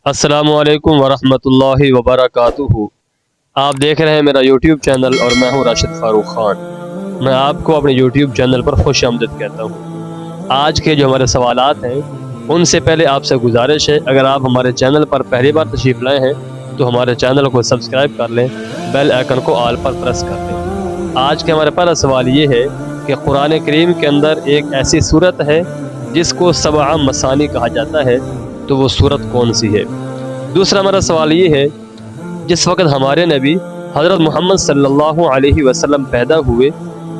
अस्सलामुअलैकुम वरहमतुल्लाहि वबरकातुहू। आप देख रहे हैं मेरा यूट्यूब चैनल और मैं हूं राशिद फारूक खान। मैं आपको अपने यूट्यूब चैनल पर खुश आमदीद कहता हूं। आज के जो हमारे सवालात हैं उनसे पहले आपसे गुजारिश है, अगर आप हमारे चैनल पर पहली बार तशरीफ़ लाए हैं तो हमारे चैनल को सब्सक्राइब कर लें, बेल आइकन को ऑल पर प्रेस कर लें। आज के हमारा पहला सवाल ये है कि कुरान करीम के अंदर एक ऐसी सूरत है जिसको सबआ मसानी कहा जाता है, तो वो सूरत कौन सी है। दूसरा हमारा सवाल ये है, जिस वक्त हमारे नबी हज़रत मोहम्मद सल्लल्लाहु अलैहि वसल्लम पैदा हुए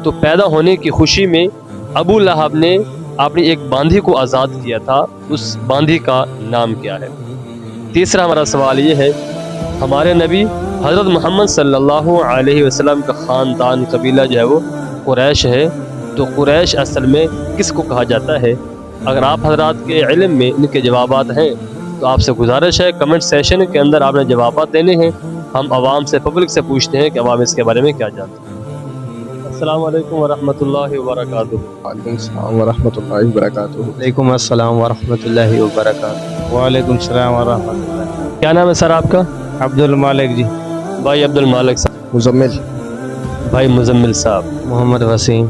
तो पैदा होने की खुशी में अबू लहब ने अपनी एक बांधी को आज़ाद किया था, उस बांधी का नाम क्या है। तीसरा हमारा सवाल ये है, हमारे नबी हज़रत मोहम्मद सल्लल्लाहु अलैहि वसल्लम का ख़ानदान कबीला जो है वो कुरैश है, तो कुरैश असल में किसको कहा जाता है। अगर आप हजरात के इल्म में इनके जवाबात हैं तो आपसे गुजारिश है कमेंट सेशन के अंदर आपने जवाबात देने हैं। हम आवाम से, पब्लिक से पूछते हैं कि आवाम इसके बारे में क्या जानते हैं। अस्सलाम वालेकुम वरहमतुल्लाहि वबरकातुहू। वालेकुम सलाम वरहमतुल्लाहि वबरकातुहू। वालेकुम अस्सलाम वरहमतुल्लाहि वबरकातुहू। वालेकुम सलाम वरहमतुल्लाह। क्या नाम है सर आपका? अब्दुल मालिक जी। भाई अब्दुल मालिक साहब। मुजम्मिल। भाई मुजम्मिल साहब। मोहम्मद वसीम।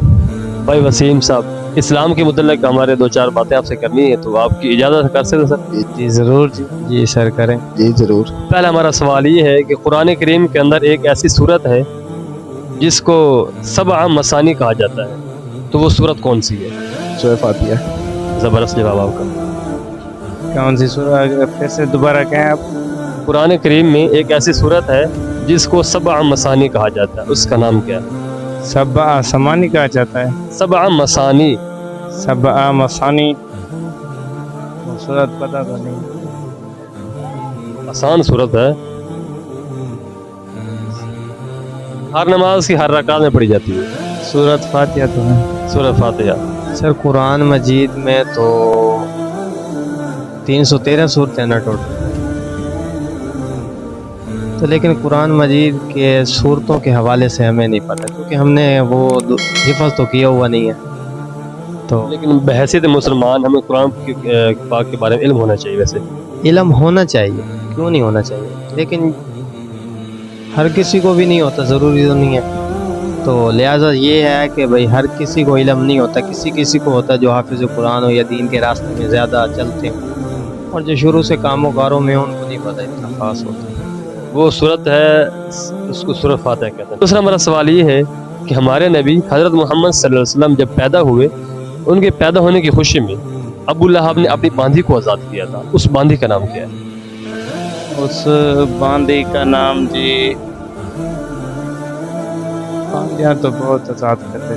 भाई वसीम साहब, इस्लाम के मुतल्लिक़ हमारे दो चार बातें आपसे करनी है, तो आपकी इजाज़त कर सकते सर? जी ज़रूर जी। जी सर करें। जी ज़रूर। पहला हमारा सवाल ये है कि कुरान करीम के अंदर एक ऐसी सूरत है जिसको सबआ मसानी कहा जाता है, तो वो सूरत कौन सी है। सूरह फातिहा। ज़बरदस्त जवाब आपका। कौन सी सूरह, फिर से दोबारा कहें आप। कुरान करीम में एक ऐसी सूरत है जिसको सबआ मसानी कहा जाता है, उसका नाम क्या है। सबा समानी कहा जाता है। सबआ मसानी। सबा मसानी सूरत पता तो नहीं। आसान सूरत है, हर नमाज की हर रकात में पढ़ी जाती है। सूरत फातिहा तो है। सूरत फातिहा। सर कुरान मजीद में तो 313 सूरतें हैं ना टोटल, तो लेकिन कुरान मजीद के सूरतों के हवाले से हमें नहीं पता, क्योंकि हमने वो हिफाज तो किया हुआ नहीं है। तो लेकिन बहैसियत मुसलमान हमें कुरान पाक के बारे में इल्म होना चाहिए। वैसे इल्म होना चाहिए, क्यों नहीं होना चाहिए, लेकिन हर किसी को भी नहीं होता, ज़रूरी तो नहीं है। तो लिहाजा ये है कि भाई हर किसी को इल्म नहीं होता, किसी किसी को होता जो हाफिज़ कुरान हो या दीन के रास्ते में ज़्यादा चलते हैं, और जो शुरू से कामों कारों में उनको नहीं पता इतना ख़ास होता। वो सूरत है, उसको सूरत फातिहा कहते हैं। दूसरा हमारा सवाल ये है कि हमारे नबी हज़रत मोहम्मद सल्लल्लाहु अलैहि वसल्लम जब पैदा हुए, उनके पैदा होने की खुशी में अबू लहब ने अपनी बांधी को आज़ाद किया था, उस बांधी का नाम क्या है। उस बांदी का नाम जी, बांदियाँ तो बहुत आज़ाद करते थे।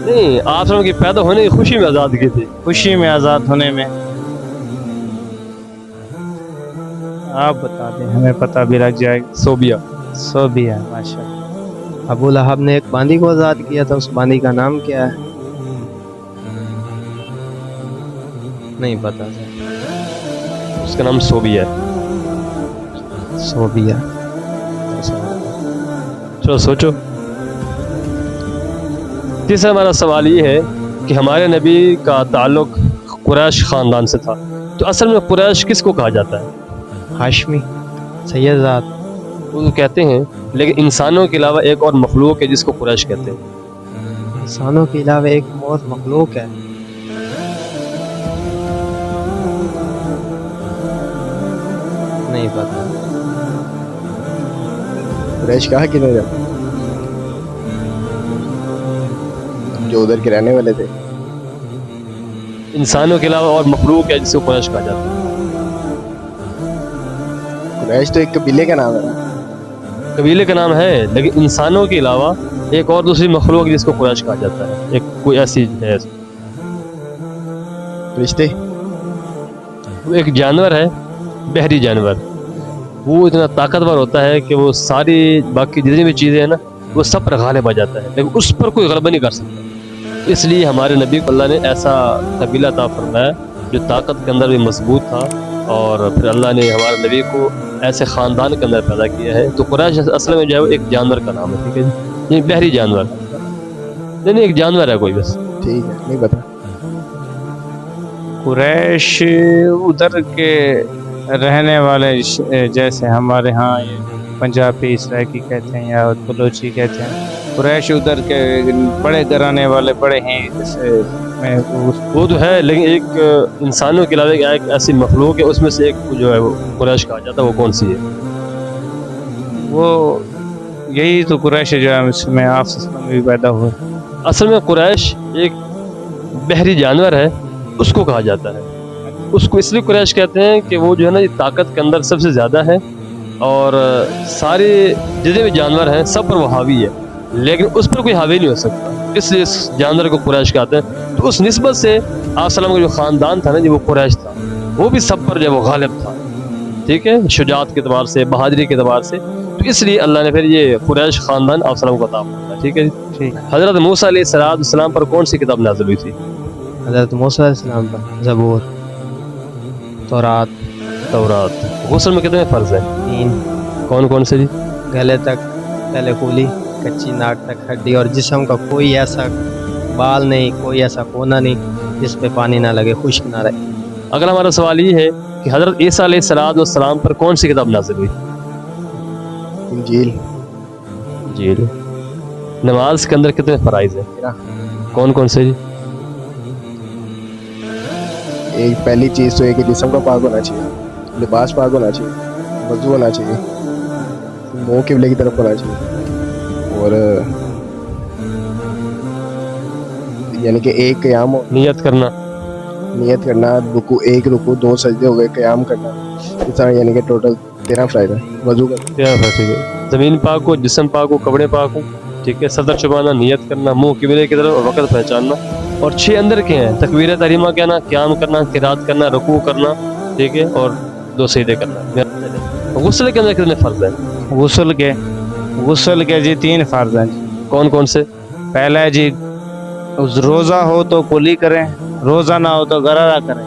नहीं, आप उनके पैदा होने की खुशी में आज़ाद की थी। खुशी में आज़ाद होने में आप बता दें, हमें पता भी लग जाएगा। सोबिया। सोबिया, माशाअल्लाह। अबू लहब ने एक बांदी को आज़ाद किया था, उस बांदी का नाम क्या है। नहीं पता सर। उसका नाम सोबिया है। सोबिया। चलो सोचो। तीसरा हमारा सवाल ये है कि हमारे नबी का ताल्लुक कुरैश ख़ानदान से था, तो असल में कुरैश किसको कहा जाता है। हाशमी, सैयदात। वो कहते हैं, लेकिन इंसानों के अलावा एक और मखलूक है जिसको कुरैश कहते हैं। इंसानों के अलावा एक और मखलूक है। नहीं पता। कुरैश कहा किधर जाता, जो उधर के रहने वाले थे। इंसानों के अलावा और मखलूक है जिसको कुरैश कहा जाता है। कुरैश तो एक कबीले का नाम है ना। कबीले का नाम है, लेकिन इंसानों के अलावा एक और दूसरी मखलूक जिसको कुरैश कहा जाता है, एक कोई ऐसी है। रिश्ते। वो एक जानवर है, बहरी जानवर। वो इतना ताकतवर होता है कि वो सारी बाकी जितनी भी चीज़ें हैं ना, वो सब पर गालिब आ जाता है, लेकिन उस पर कोई गलबा नहीं कर सकता। इसलिए हमारे नबी को अल्लाह ने ऐसा कबीला अता फरमाया जो ताकत के अंदर भी मजबूत था, और फिर अल्लाह ने हमारे नबी को ऐसे ख़ानदान के अंदर पैदा किया है। तो कुरैश असल में जो है वो एक जानवर का नाम है, ठीक है जी, ये बहरी जानवर नहीं, एक जानवर है कोई, बस। ठीक है, नहीं पता। कुरैश उधर के रहने वाले जैसे हमारे यहाँ ये पंजाबी सराइकी कहते हैं या बलोची कहते हैं, कुरैश उधर के बड़े घराने वाले बड़े हैं, जैसे मैं वो तो है, लेकिन एक इंसानों के अलावा एक ऐसी मखलूक है, उसमें से एक जो है वो कुरैश कहा जाता है, वो कौन सी है? वो यही तो कुरैश है जो है इसमें आप भी पैदा हुए। असल में कुरैश एक बहरी जानवर है, उसको कहा जाता है। उसको इसलिए कुरैश कहते हैं कि वो जो है ना, ये ताकत के अंदर सबसे ज़्यादा है और सारे जितने भी जानवर हैं सब पर वो हावी है, लेकिन उस पर कोई हावी नहीं हो सकता, इसलिए इस जानवर को कुरैश कहते हैं। तो उस निस्बत से आप सलाम का जो ख़ानदान था ना जी, वो कुरैश था, वो भी सब पर जो वो गालिब था, ठीक है, शुजात के अतबार से, बहादुरी के अतबार से। तो इसलिए अल्लाह ने फिर ये कुरैश ख़ानदान आप सलाम को अता फरमाया, ठीक है जी। ठीक। हज़रत मूसा अलैहिस्सलाम पर कौन सी किताब नाज़िल हुई थी? हज़रत मूसा अलैहिस्सलाम पर ज़बूर, तौरात, तौरात। गुस्ल में कितने फ़र्ज़ हैं? 3। कौन कौन से जी? गले तक गले खुली, कच्ची नाक तक हड्डी, और जिस्म का कोई ऐसा बाल नहीं, कोई ऐसा कोना नहीं जिस पे पानी ना लगे, खुश्क ना रहे। अगला हमारा सवाल ये है कि हज़रत ईसा अलैहिस्सलाम पर कौन सी किताब नाज़िल हुई? इंजील। जी। नमाज के अंदर कितने फ़राइज़ हैं? कौन कौन से जी? एक पहली चीज़ तो है कि जिस्म का पाक होना चाहिए, लिबास पाक होना चाहिए, वज़ू होना चाहिए, मुँह किबले की तरफ होना चाहिए, और यानी कि एक क़याम हो, नियत करना। नियत करना, रुकू, एक रुकू, 2 सजदे हो गए, क़याम करना, इस तरह यानी कि टोटल 13 फ़राइज़ है। वज़ू करना, ठीक है। ज़मीन पाक हो, जिस्म पाक हो, कपड़े पाक हो, ठीक है, सदर छुपाना, नियत करना, मुँह किबले की तरफ और वक़्त पहचानना, और 6 अंदर के हैं, तकबीर तहरीमा कहना, क़याम करना, क़िरात करना, रुकू करना, ठीक है, और 2 सजदे करना। गुस्ल के अंदर कितने फ़र्ज़ हैं? गुस्ल के जी 3 फ़र्ज़ हैं। कौन कौन से? पहला है जी, रोज़ा हो तो कुली करें, रोज़ा ना हो तो गरारा करें,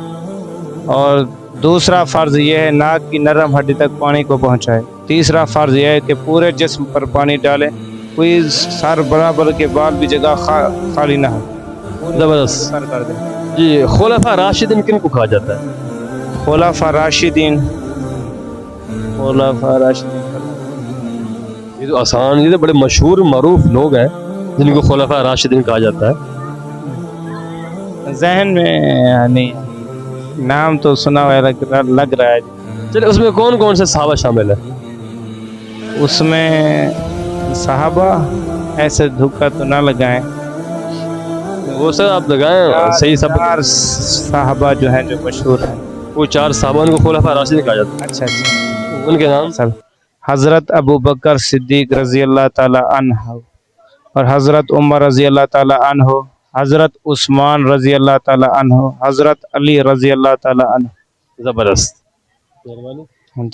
और दूसरा फ़र्ज़ ये है नाक की नरम हड्डी तक पानी को पहुँचाए। तीसरा फ़र्ज़ यह है कि पूरे जिस्म पर पानी डालें, कोई सर बराबर के बाल भी जगह खाली ना हो, ज़बरदस्त सर कर दें। जी। खुलफा राशिदीन किन को कहा जाता है? खुलफा राशिदीन, खुलफा राशिदीन ये तो आसान, ये तो बड़े मशहूर मरूफ लोग हैं जिनको खुलफा राशिदीन कहा जाता है। जहन में नहीं, नाम तो सुना हुआ लग रहा है। चलिए, उसमें कौन कौन से सहाबा शामिल है? उसमें सहाबा ऐसे धोखा तो ना लगाएं, वो सर आप लगाएं सही सब। 4 सहाबा जो हैं जो मशहूर हैं, वो 4 सहाबा उनको खुलफा राशिदीन कहा जाता अच्छा है। उनके नाम? सब हज़रत अबू बकर सिद्दीक रज़ी अल्लाह ताला अन्हु, और हज़रत उमर रज़ी अल्लाह ताला अन्हु, हज़रत उस्मान रज़ी अल्लाह ताला अन्हु, हज़रत अली रज़ी अल्लाह ताला अन्हु। ज़बरदस्त।